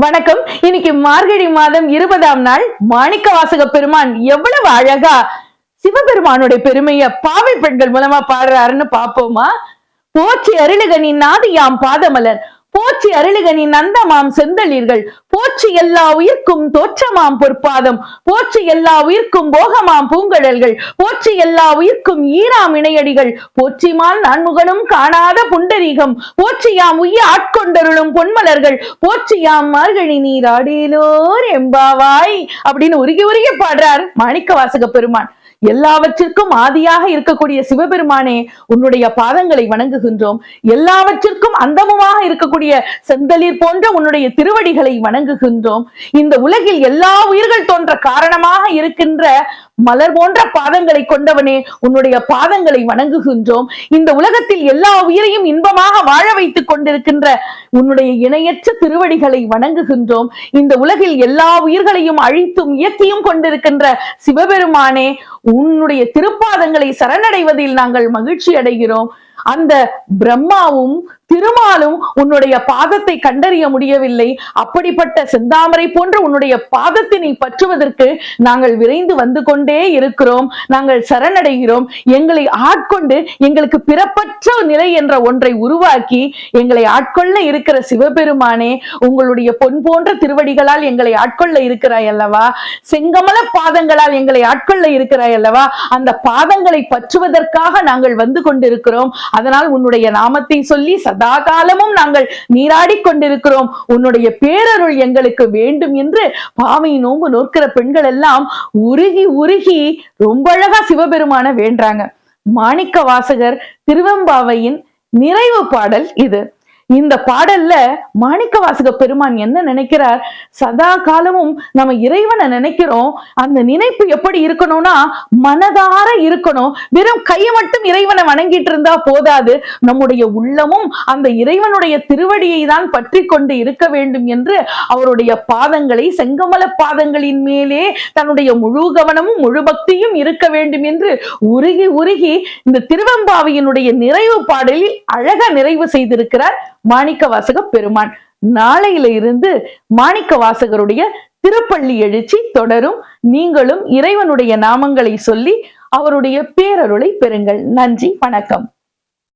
வணக்கம். இன்னைக்கு மார்கழி மாதம் 20ஆம் நாள். மாணிக்கவாசக பெருமான் எவ்வளவு அழகா சிவபெருமானுடைய பெருமைய பாவை பெண்கள் மூலமா பாடுறாருன்னு பாப்போமா? போற்றி அருளுகனி நாதியாம் பாதமலர், போற்றி அருளுகனி நந்தமாம் செந்தளிர்கள், போற்றி எல்லா உயிர்க்கும் தோற்றமாம் பொற்பாதம், போற்றி எல்லா உயிர்க்கும் போகமாம் பூங்கடல்கள், போற்றி எல்லா உயிர்க்கும் ஈராம் இணையடிகள், போற்றிமால் நான்முகனும் காணாத புண்டரீகம், போற்றியாம் உய்ய ஆட்கொண்டருளும் பொன்மலர்கள், போற்றியாம் மார்கழி நீர் ஆடேலோர் எம்பாவாய் அப்படின்னு உருகி உருகி பாடுறார் மாணிக்கவாசக பெருமான். எல்லாவற்றிற்கும் ஆதியாக இருக்கக்கூடிய சிவபெருமானே, உன்னுடைய பாதங்களை வணங்குகின்றோம். எல்லாவற்றிற்கும் அந்தமுமாக இருக்கக்கூடிய செந்தளிர் போன்ற உன்னுடைய திருவடிகளை வணங்குகின்றோம். இந்த உலகில் எல்லா உயிர்கள் தோன்ற காரணமாக இருக்கின்ற மலர் போன்ற பாதங்களை கொண்டவனே, உன்னுடைய பாதங்களை வணங்குகின்றோம். இந்த உலகத்தில் எல்லா உயிரையும் இன்பமாக வாழ வைத்துக் கொண்டிருக்கின்ற உன்னுடைய இணையற்ற திருவடிகளை வணங்குகின்றோம். இந்த உலகில் எல்லா உயிர்களையும் அழித்தும் இயக்கியும் கொண்டிருக்கின்ற சிவபெருமானே, உன்னுடைய திருப்பாதங்களை சரணடைவதில் நாங்கள் மகிழ்ச்சி அடைகிறோம். அந்த பிரம்மாவும் திருமாலும் உன்னுடைய பாதத்தை கண்டறிய முடியவில்லை. அப்படிப்பட்ட செந்தாமரை போன்ற உன்னுடைய பாதத்தினை பற்றுவதற்கு நாங்கள் விரைந்து வந்து கொண்டே இருக்கிறோம். நாங்கள் சரணடைகிறோம். எங்களை ஆட்கொண்டு எங்களுக்கு பிறப்பற்ற நிலை என்ற ஒன்றை உருவாக்கி எங்களை ஆட்கொள்ள இருக்கிற சிவபெருமானே, உங்களுடைய பொன் போன்ற திருவடிகளால் எங்களை ஆட்கொள்ள இருக்கிறாய் அல்லவா? செங்கமல பாதங்களால் எங்களை ஆட்கொள்ள இருக்கிறாய் அல்லவா? அந்த பாதங்களை பற்றுவதற்காக நாங்கள் வந்து கொண்டிருக்கிறோம். அதனால் உன்னுடைய நாமத்தை சொல்லி சதா காலமும் நாங்கள் நீராடி கொண்டிருக்கிறோம். உன்னுடைய பேரருள் எங்களுக்கு வேண்டும் என்று பாவை நோம்பு நோக்கிற பெண்கள் எல்லாம் உருகி உருகி ரொம்ப அழகா சிவபெருமான வேண்டாங்க. மாணிக்க வாசகர் திருவெம்பாவையின் நிறைவு பாடல் இது. இந்த பாடல்ல மாணிக்கவாசக பெருமான் என்ன நினைக்கிறார்? சதா காலமும் நம்ம இறைவனை நினைக்கிறோம். அந்த நினைப்பு எப்படி இருக்கணும்னா மனதார இருக்கணும். வெறும் கையை மட்டும் இறைவனை வணங்கிட்டு இருந்தா போதாது. நம்முடைய உள்ளமும் அந்த இறைவனுடைய திருவடியை தான் பற்றி கொண்டு இருக்க வேண்டும் என்று அவருடைய பாதங்களை, செங்கமல பாதங்களின் மேலே தன்னுடைய முழு கவனமும் முழு பக்தியும் இருக்க வேண்டும் என்று உருகி உருகி இந்த திருவெம்பாவையினுடைய நிறைவு பாடலில் அழகா நிறைவு செய்திருக்கிறார் மாணிக்கவாசக பெருமான். நாளையில இருந்து மாணிக்கவாசகருடைய திருப்பள்ளி எழுச்சி தொடரும். நீங்களும் இறைவனுடைய நாமங்களை சொல்லி அவருடைய பேரருளை பெறுங்கள். நன்றி, வணக்கம்.